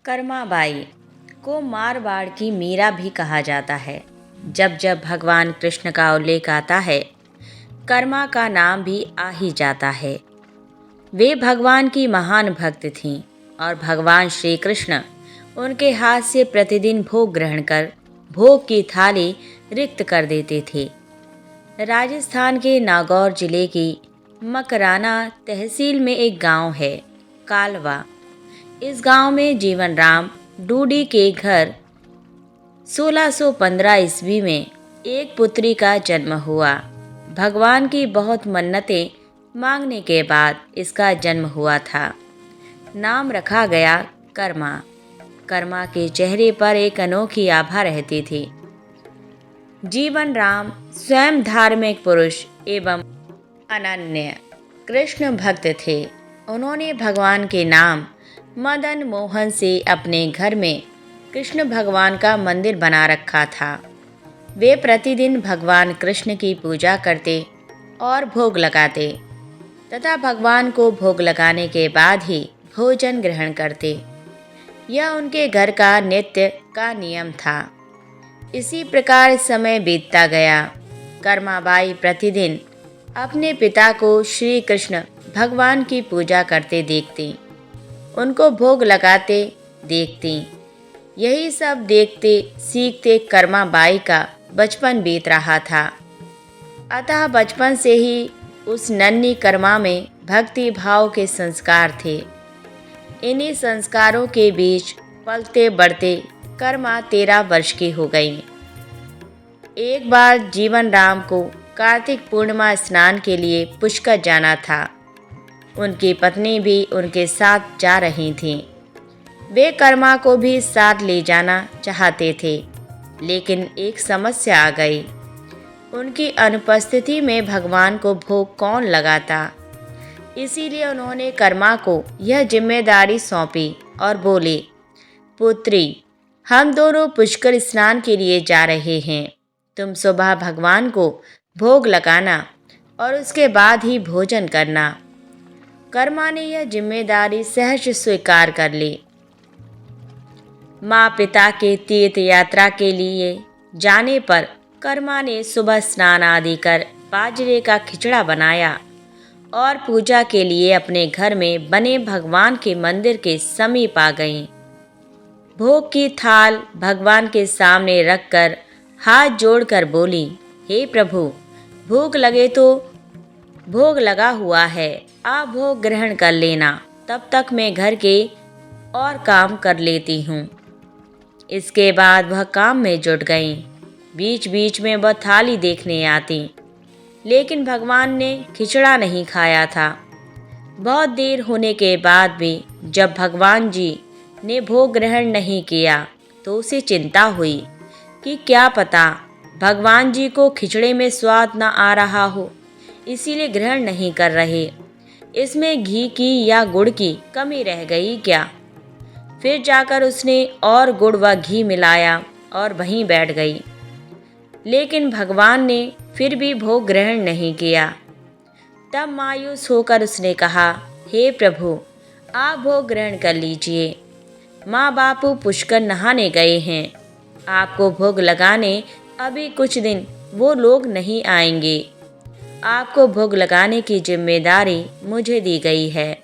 कर्माबाई को मारवाड़ की मीरा भी कहा जाता है। जब जब भगवान कृष्ण का उल्लेख आता है, कर्मा का नाम भी आ ही जाता है। वे भगवान की महान भक्त थीं और भगवान श्री कृष्ण उनके हाथ से प्रतिदिन भोग ग्रहण कर भोग की थाली रिक्त कर देते थे। राजस्थान के नागौर जिले की मकराना तहसील में एक गांव है, कालवा। इस गांव में जीवन राम डूडी के घर 1615 ईस्वी में एक पुत्री का जन्म हुआ। भगवान की बहुत मन्नतें मांगने के बाद इसका जन्म हुआ था। नाम रखा गया कर्मा। कर्मा के चेहरे पर एक अनोखी आभा रहती थी। जीवन राम स्वयं धार्मिक पुरुष एवं अनन्य कृष्ण भक्त थे। उन्होंने भगवान के नाम मदन मोहन से अपने घर में कृष्ण भगवान का मंदिर बना रखा था। वे प्रतिदिन भगवान कृष्ण की पूजा करते और भोग लगाते तथा भगवान को भोग लगाने के बाद ही भोजन ग्रहण करते। यह उनके घर का नित्य का नियम था। इसी प्रकार समय बीतता गया। कर्माबाई प्रतिदिन अपने पिता को श्री कृष्ण भगवान की पूजा करते देखती, उनको भोग लगाते देखती। यही सब देखते सीखते कर्माबाई का बचपन बीत रहा था। अतः बचपन से ही उस नन्ही कर्मा में भक्ति भाव के संस्कार थे। इन्हीं संस्कारों के बीच पलते बढ़ते कर्मा 13 वर्ष की हो गई। एक बार जीवन राम को कार्तिक पूर्णिमा स्नान के लिए पुष्कर जाना था। उनकी पत्नी भी उनके साथ जा रही थीं। वे कर्मा को भी साथ ले जाना चाहते थे, लेकिन एक समस्या आ गई। उनकी अनुपस्थिति में भगवान को भोग कौन लगाता। इसीलिए उन्होंने कर्मा को यह जिम्मेदारी सौंपी और बोले, पुत्री, हम दोनों पुष्कर स्नान के लिए जा रहे हैं। तुम सुबह भगवान को भोग लगाना और उसके बाद ही भोजन करना। कर्मा ने यह जिम्मेदारी सहर्ष स्वीकार कर ली। माँ पिता के तीर्थ यात्रा के लिए जाने पर कर्मा ने सुबह स्नान आदि कर बाजरे का खिचड़ा बनाया और पूजा के लिए अपने घर में बने भगवान के मंदिर के समीप आ गईं। भोग की थाल भगवान के सामने रखकर हाथ जोड़कर बोली, हे प्रभु, भोग लगे तो भोग लगा हुआ है, आप भोग ग्रहण कर लेना, तब तक मैं घर के और काम कर लेती हूँ। इसके बाद वह काम में जुट गईं। बीच बीच में वह थाली देखने आती, लेकिन भगवान ने खिचड़ा नहीं खाया था। बहुत देर होने के बाद भी जब भगवान जी ने भोग ग्रहण नहीं किया तो उसे चिंता हुई कि क्या पता भगवान जी को खिचड़े में स्वाद न आ रहा हो, इसीलिए ग्रहण नहीं कर रहे। इसमें घी की या गुड़ की कमी रह गई क्या। फिर जाकर उसने और गुड़ व घी मिलाया और वहीं बैठ गई, लेकिन भगवान ने फिर भी भोग ग्रहण नहीं किया। तब मायूस होकर उसने कहा, हे प्रभु, आप भोग ग्रहण कर लीजिए। माँ बापू पुष्कर नहाने गए हैं। आपको भोग लगाने अभी कुछ दिन वो लोग नहीं आएंगे। आपको भोग लगाने की जिम्मेदारी मुझे दी गई है,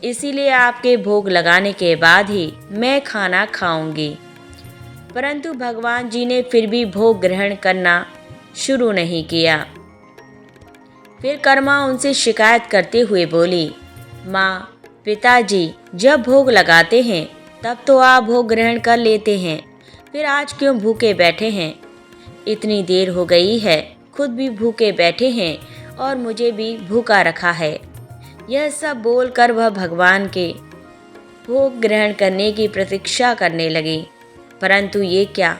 इसीलिए आपके भोग लगाने के बाद ही मैं खाना खाऊंगी। परंतु भगवान जी ने फिर भी भोग ग्रहण करना शुरू नहीं किया। फिर कर्मा उनसे शिकायत करते हुए बोली, माँ, पिताजी जब भोग लगाते हैं तब तो आप भोग ग्रहण कर लेते हैं, फिर आज क्यों भूखे बैठे हैं। इतनी देर हो गई है, खुद भी भूखे बैठे हैं और मुझे भी भूखा रखा है। यह सब बोलकर वह भगवान के भोग ग्रहण करने की प्रतीक्षा करने लगी। परंतु ये क्या,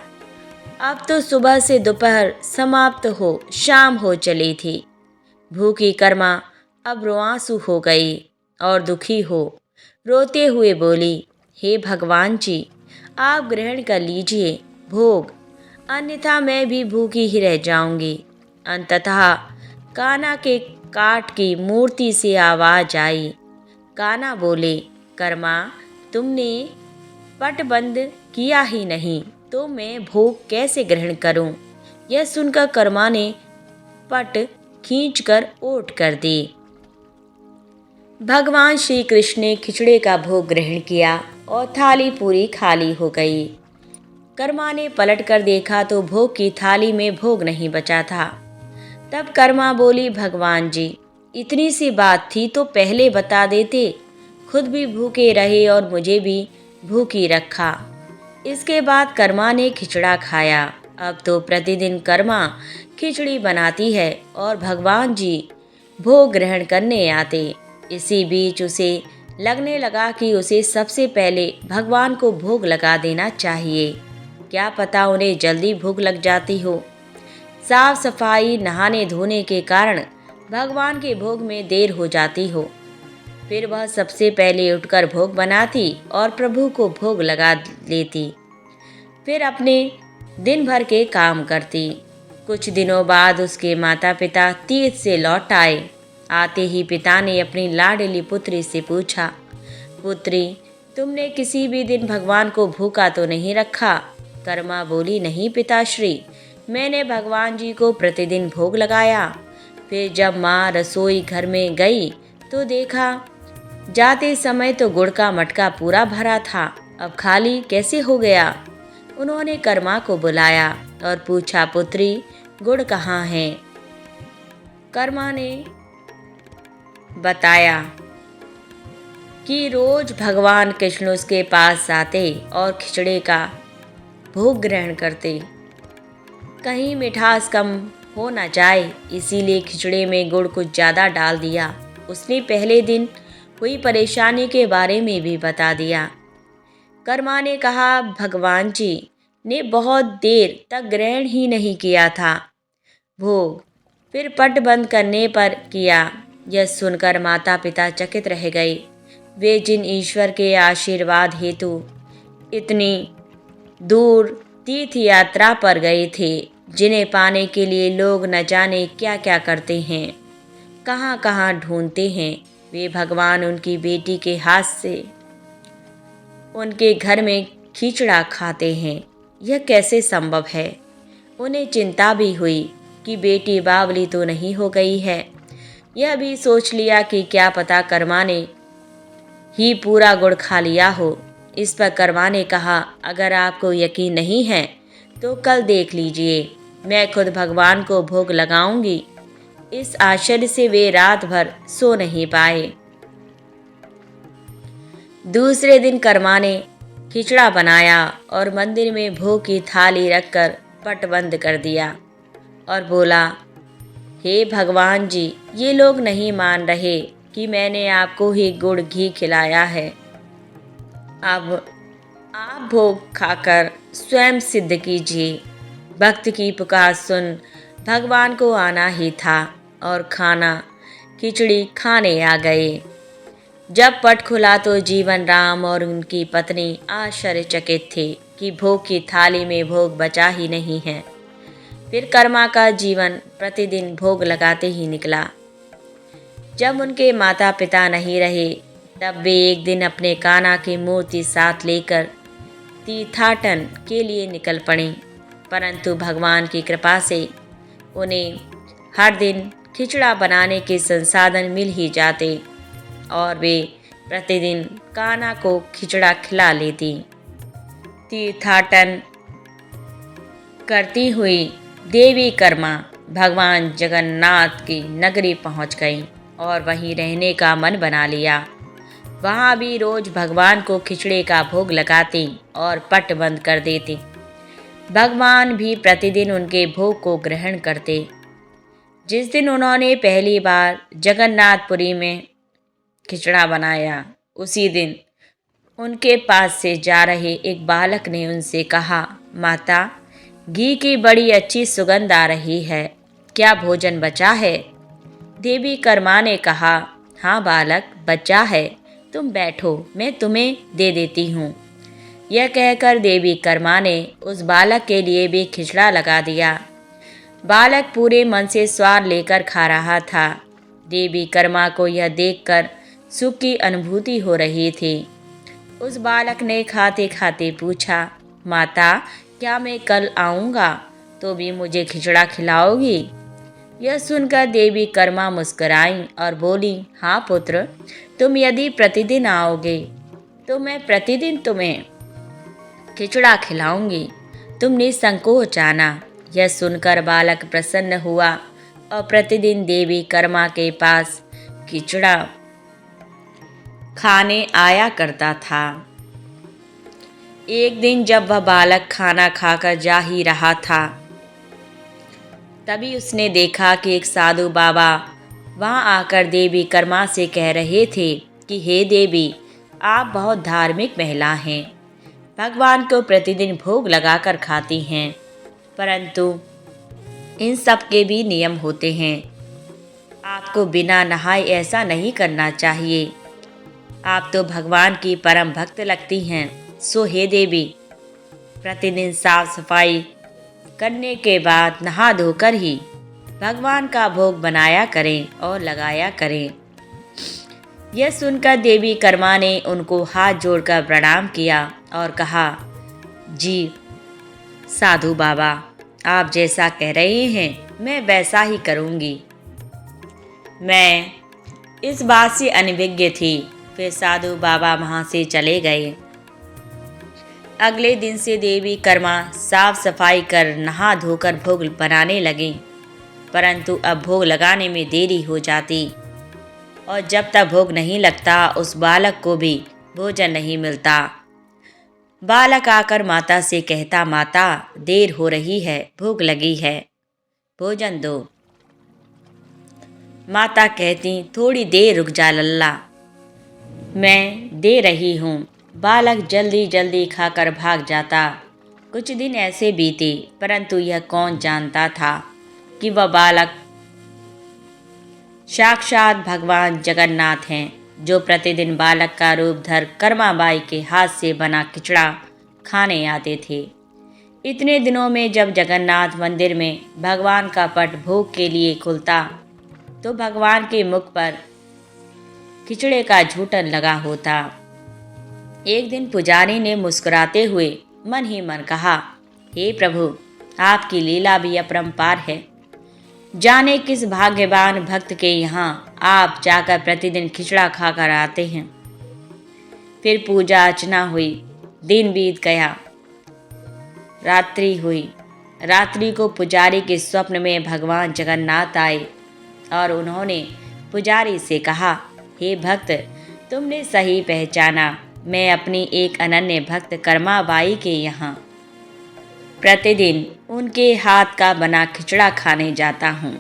अब तो सुबह से दोपहर समाप्त हो शाम हो चली थी। भूखी कर्मा अब रुआंसू हो गई और दुखी हो रोते हुए बोली, हे भगवान जी, आप ग्रहण कर लीजिए भोग, अन्यथा मैं भी भूखी ही रह जाऊंगी। अंततः कान्हा के काठ की मूर्ति से आवाज आई। कान्हा बोले, कर्मा, तुमने पट बंद किया ही नहीं तो मैं भोग कैसे ग्रहण करूं? यह सुनकर कर्मा ने पट खींचकर ओट कर दी। भगवान श्री कृष्ण ने खिचड़े का भोग ग्रहण किया और थाली पूरी खाली हो गई। कर्मा ने पलटकर देखा तो भोग की थाली में भोग नहीं बचा था। तब कर्मा बोली, भगवान जी, इतनी सी बात थी तो पहले बता देते, खुद भी भूखे रहे और मुझे भी भूखी रखा। इसके बाद कर्मा ने खिचड़ा खाया। अब तो प्रतिदिन कर्मा खिचड़ी बनाती है और भगवान जी भोग ग्रहण करने आते। इसी बीच उसे लगने लगा कि उसे सबसे पहले भगवान को भोग लगा देना चाहिए। क्या पता उन्हें जल्दी भूख लग जाती हो। साफ सफाई नहाने धोने के कारण भगवान के भोग में देर हो जाती हो। फिर वह सबसे पहले उठकर भोग बनाती और प्रभु को भोग लगा लेती। फिर अपने दिन भर के काम करती। कुछ दिनों बाद उसके माता पिता तीर्थ से लौट आए। आते ही पिता ने अपनी लाडली पुत्री से पूछा, पुत्री, तुमने किसी भी दिन भगवान को भूखा तो नहीं रखा? कर्मा बोली, नहीं पिताश्री, मैंने भगवान जी को प्रतिदिन भोग लगाया। फिर जब माँ रसोई घर में गई तो देखा जाते समय तो गुड़ का मटका पूरा भरा था, अब खाली कैसे हो गया? उन्होंने कर्मा को बुलाया और पूछा, पुत्री, गुड़ कहाँ है? कर्मा ने बताया कि रोज भगवान कृष्ण उसके पास आते और खिचड़े का भोग ग्रहण करते। कहीं मिठास कम हो न जाए, इसीलिए खिचड़े में गुड़ कुछ ज़्यादा डाल दिया। उसने पहले दिन हुई परेशानी के बारे में भी बता दिया। कर्मा ने कहा, भगवान जी ने बहुत देर तक ग्रहण ही नहीं किया था भोग, फिर पट बंद करने पर किया। यह सुनकर माता पिता चकित रह गए। वे जिन ईश्वर के आशीर्वाद हेतु इतनी दूर तीर्थ यात्रा पर गए थे, जिन्हें पाने के लिए लोग न जाने क्या क्या करते हैं, कहाँ कहाँ ढूंढते हैं, वे भगवान उनकी बेटी के हाथ से उनके घर में खिचड़ा खाते हैं। यह कैसे संभव है? उन्हें चिंता भी हुई कि बेटी बावली तो नहीं हो गई है। यह भी सोच लिया कि क्या पता कर्मा ने ही पूरा गुड़ खा लिया हो। इस पर कर्मा ने कहा, अगर आपको यकीन नहीं है तो कल देख लीजिए, मैं खुद भगवान को भोग लगाऊंगी। इस आश्चर्य से वे रात भर सो नहीं पाए। दूसरे दिन कर्मा ने खिचड़ा बनाया और मंदिर में भोग की थाली रखकर पट बंद कर दिया और बोला, हे भगवान जी, ये लोग नहीं मान रहे कि मैंने आपको ही गुड़ घी खिलाया है। अब आप भोग खाकर स्वयं सिद्ध कीजिए। भक्त की पुकार सुन भगवान को आना ही था और खाना खिचड़ी खाने आ गए। जब पट खुला तो जीवन राम और उनकी पत्नी आश्चर्यचकित थे कि भोग की थाली में भोग बचा ही नहीं है। फिर कर्मा का जीवन प्रतिदिन भोग लगाते ही निकला। जब उनके माता पिता नहीं रहे तब वे एक दिन अपने कान्हा की मूर्ति साथ लेकर तीर्थाटन के लिए निकल पड़े। परंतु भगवान की कृपा से उन्हें हर दिन खिचड़ा बनाने के संसाधन मिल ही जाते और वे प्रतिदिन कान्हा को खिचड़ा खिला लेती। तीर्थाटन करती हुई देवी कर्मा भगवान जगन्नाथ की नगरी पहुंच गई और वहीं रहने का मन बना लिया। वहां भी रोज भगवान को खिचड़े का भोग लगाती और पट बंद कर देती। भगवान भी प्रतिदिन उनके भोग को ग्रहण करते। जिस दिन उन्होंने पहली बार जगन्नाथपुरी में खिचड़ा बनाया, उसी दिन उनके पास से जा रहे एक बालक ने उनसे कहा, माता, घी की बड़ी अच्छी सुगंध आ रही है, क्या भोजन बचा है? देवी कर्मा ने कहा, हाँ बालक, बचा है, तुम बैठो, मैं तुम्हें दे देती हूँ। यह कहकर देवी कर्मा ने उस बालक के लिए भी खिचड़ा लगा दिया। बालक पूरे मन से स्वाद लेकर खा रहा था। देवी कर्मा को यह देखकर सुख की अनुभूति हो रही थी। उस बालक ने खाते खाते पूछा, माता, क्या मैं कल आऊँगा तो भी मुझे खिचड़ा खिलाओगी? यह सुनकर देवी कर्मा मुस्कुराई और बोली, हाँ पुत्र, तुम यदि प्रतिदिन आओगे तो मैं प्रतिदिन तुम्हें खिचड़ा खिलाऊंगी। तुम निसंकोच आना। यह सुनकर बालक प्रसन्न हुआ और प्रतिदिन देवी कर्मा के पास खिचड़ा खाने आया करता था। एक दिन जब वह बालक खाना खाकर जा ही रहा था, तभी उसने देखा कि एक साधु बाबा वहां आकर देवी कर्मा से कह रहे थे कि हे देवी, आप बहुत धार्मिक महिला हैं, भगवान को प्रतिदिन भोग लगाकर खाती हैं, परंतु इन सब के भी नियम होते हैं। आपको बिना नहाए ऐसा नहीं करना चाहिए। आप तो भगवान की परम भक्त लगती हैं। सो हे देवी, प्रतिदिन साफ सफाई करने के बाद नहा धोकर ही भगवान का भोग बनाया करें और लगाया करें। यह सुनकर देवी कर्मा ने उनको हाथ जोड़कर प्रणाम किया और कहा, जी साधु बाबा, आप जैसा कह रहे हैं मैं वैसा ही करूँगी। मैं इस बात से अनभिज्ञ थी। फिर साधु बाबा वहाँ से चले गए। अगले दिन से देवी कर्मा साफ सफाई कर नहा धोकर भोग बनाने लगी, परंतु अब भोग लगाने में देरी हो जाती और जब तक भोग नहीं लगता उस बालक को भी भोजन नहीं मिलता। बालक आकर माता से कहता, माता, देर हो रही है, भूख लगी है, भोजन दो। माता कहती, थोड़ी देर रुक जा लल्ला, मैं दे रही हूँ। बालक जल्दी जल्दी खाकर भाग जाता। कुछ दिन ऐसे बीते, परंतु यह कौन जानता था कि वह बालक साक्षात भगवान जगन्नाथ हैं, जो प्रतिदिन बालक का रूप धर कर्माबाई के हाथ से बना खिचड़ा खाने आते थे। इतने दिनों में जब जगन्नाथ मंदिर में भगवान का पट भोग के लिए खुलता तो भगवान के मुख पर खिचड़े का झूठन लगा होता। एक दिन पुजारी ने मुस्कुराते हुए मन ही मन कहा, हे प्रभु, आपकी लीला भी अपरंपार है। जाने किस भाग्यवान भक्त के यहाँ आप जाकर प्रतिदिन खिचड़ा खाकर आते हैं। फिर पूजा अर्चना हुई, दिन बीत गया, रात्रि हुई। रात्रि को पुजारी के स्वप्न में भगवान जगन्नाथ आए और उन्होंने पुजारी से कहा, हे भक्त, तुमने सही पहचाना। मैं अपनी एक अनन्य भक्त कर्माबाई के यहाँ प्रतिदिन उनके हाथ का बना खिचड़ा खाने जाता हूँ।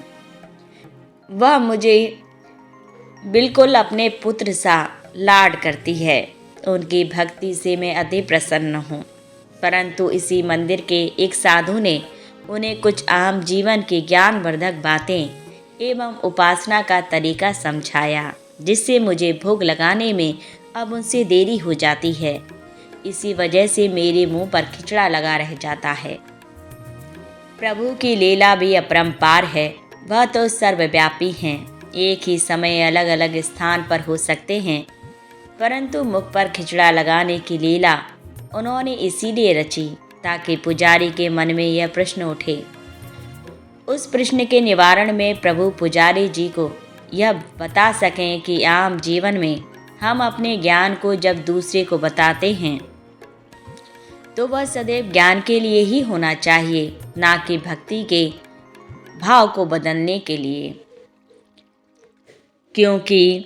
वह मुझे बिल्कुल अपने पुत्र सा लाड करती है। उनकी भक्ति से मैं अति प्रसन्न हूँ। परंतु इसी मंदिर के एक साधु ने उन्हें कुछ आम जीवन की ज्ञानवर्धक बातें एवं उपासना का तरीका समझाया, जिससे मुझे भोग लगाने में अब उनसे देरी हो जाती है। इसी वजह से मेरे मुंह पर खिचड़ा लगा रह जाता है। प्रभु की लीला भी अपरंपार है। वह तो सर्वव्यापी हैं। एक ही समय अलग अलग स्थान पर हो सकते हैं, परंतु मुख पर खिचड़ा लगाने की लीला उन्होंने इसीलिए रची ताकि पुजारी के मन में यह प्रश्न उठे। उस प्रश्न के निवारण में प्रभु पुजारी जी को यह बता सकें कि आम जीवन में हम अपने ज्ञान को जब दूसरे को बताते हैं तो वह सदैव ज्ञान के लिए ही होना चाहिए, ना कि भक्ति के भाव को बदलने के लिए। क्योंकि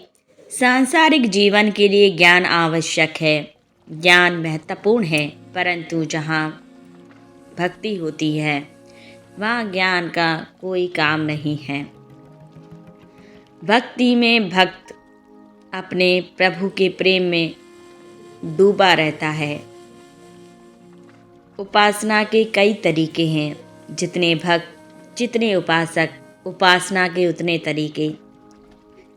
सांसारिक जीवन के लिए ज्ञान आवश्यक है, ज्ञान महत्वपूर्ण है, परंतु जहाँ भक्ति होती है वहाँ ज्ञान का कोई काम नहीं है। भक्ति में भक्त अपने प्रभु के प्रेम में डूबा रहता है। उपासना के कई तरीके हैं। जितने भक्त जितने उपासक, उपासना के उतने तरीके।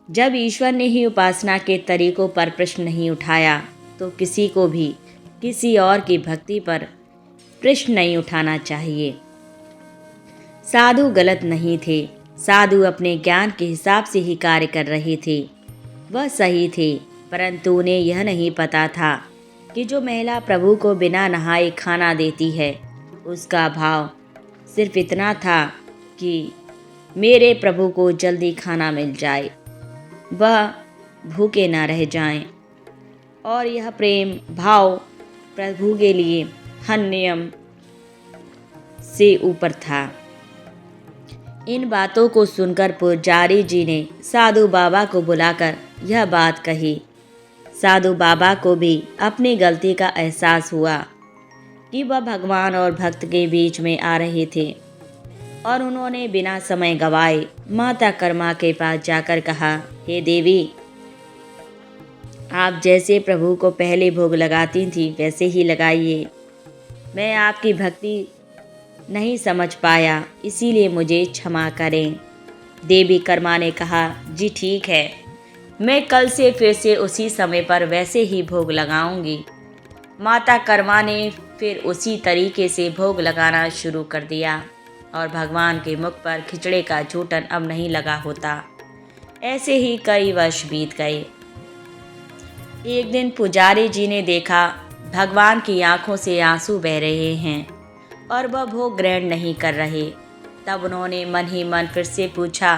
जब ईश्वर ने ही उपासना के तरीकों पर प्रश्न नहीं उठाया तो किसी को भी किसी और की भक्ति पर प्रश्न नहीं उठाना चाहिए। साधु गलत नहीं थे। साधु अपने ज्ञान के हिसाब से ही कार्य कर रहे थे। वह सही थे, परंतु उन्हें यह नहीं पता था कि जो महिला प्रभु को बिना नहाए खाना देती है, उसका भाव सिर्फ इतना था कि मेरे प्रभु को जल्दी खाना मिल जाए, वह भूखे ना रह जाएं। और यह प्रेम भाव प्रभु के लिए हर नियम से ऊपर था। इन बातों को सुनकर पुजारी जी ने साधु बाबा को बुलाकर यह बात कही। साधु बाबा को भी अपनी गलती का एहसास हुआ कि वह भगवान और भक्त के बीच में आ रहे थे, और उन्होंने बिना समय गवाए माता कर्मा के पास जाकर कहा, हे देवी, आप जैसे प्रभु को पहले भोग लगाती थी वैसे ही लगाइए। मैं आपकी भक्ति नहीं समझ पाया, इसीलिए मुझे क्षमा करें। देवी कर्मा ने कहा, जी ठीक है, मैं कल से फिर से उसी समय पर वैसे ही भोग लगाऊंगी। माता कर्मा ने फिर उसी तरीके से भोग लगाना शुरू कर दिया और भगवान के मुख पर खिचड़े का झूठन अब नहीं लगा होता। ऐसे ही कई वर्ष बीत गए। एक दिन पुजारी जी ने देखा भगवान की आंखों से आंसू बह रहे हैं और वह भोग ग्रहण नहीं कर रहे। तब उन्होंने मन ही मन फिर से पूछा,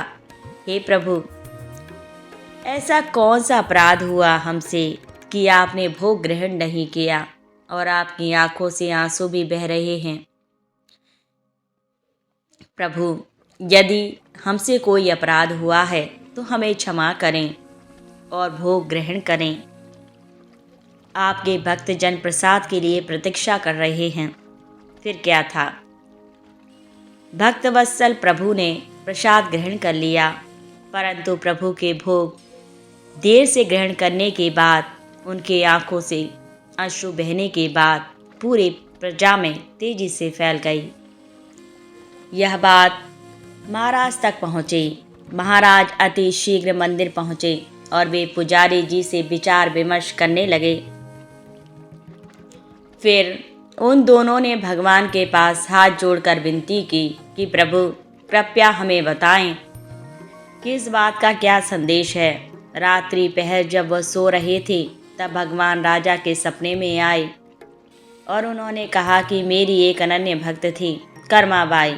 हे प्रभु, ऐसा कौन सा अपराध हुआ हमसे कि आपने भोग ग्रहण नहीं किया और आपकी आंखों से आंसू भी बह रहे हैं। प्रभु, यदि हमसे कोई अपराध हुआ है तो हमें क्षमा करें और भोग ग्रहण करें। आपके भक्तजन प्रसाद के लिए प्रतीक्षा कर रहे हैं। फिर क्या था, भक्तवत्सल प्रभु ने प्रसाद ग्रहण कर लिया, परंतु प्रभु के भोग देर से ग्रहण करने के बाद उनके आंखों से अश्रु बहने के बाद पूरी प्रजा में तेजी से फैल गई। यह बात महाराज तक पहुँची। महाराज अति शीघ्र मंदिर पहुँचे और वे पुजारी जी से विचार विमर्श करने लगे। फिर उन दोनों ने भगवान के पास हाथ जोड़कर विनती की कि प्रभु, कृपया हमें बताएं कि इस बात का क्या संदेश है। रात्रि पहर जब वह सो रहे थे तब भगवान राजा के सपने में आए और उन्होंने कहा कि मेरी एक अनन्य भक्त थी, कर्माबाई,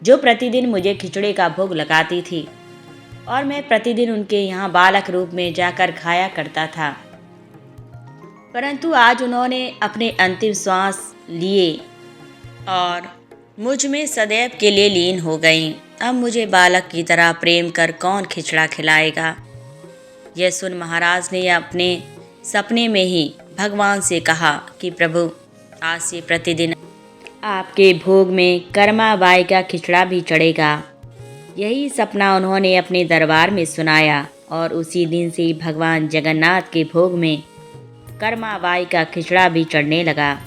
जो प्रतिदिन मुझे खिचड़े का भोग लगाती थी और मैं प्रतिदिन उनके यहाँ बालक रूप में जाकर खाया करता था। परंतु आज उन्होंने अपने अंतिम श्वास लिए और मुझ में सदैव के लिए लीन हो गईं। अब मुझे बालक की तरह प्रेम कर कौन खिचड़ा खिलाएगा। यह सुन महाराज ने अपने सपने में ही भगवान से कहा कि प्रभु, आज से प्रतिदिन आपके भोग में कर्माबाई का खिचड़ा भी चढ़ेगा। यही सपना उन्होंने अपने दरबार में सुनाया और उसी दिन से भगवान जगन्नाथ के भोग में कर्माबाई का खिचड़ा भी चढ़ने लगा।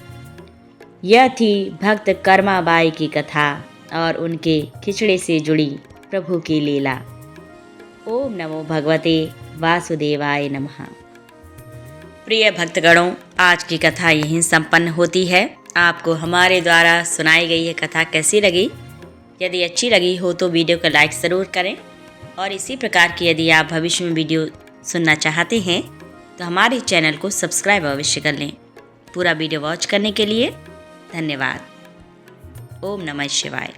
यह थी भक्त कर्माबाई की कथा और उनके खिचड़े से जुड़ी प्रभु की लीला। ओम नमो भगवते वासुदेवाय नमः। प्रिय भक्तगणों, आज की कथा यहीं संपन्न होती है। आपको हमारे द्वारा सुनाई गई यह कथा कैसी लगी? यदि अच्छी लगी हो तो वीडियो को लाइक ज़रूर करें और इसी प्रकार की यदि आप भविष्य में वीडियो सुनना चाहते हैं तो हमारे चैनल को सब्सक्राइब अवश्य कर लें। पूरा वीडियो वॉच करने के लिए धन्यवाद। ओम नमः शिवाय।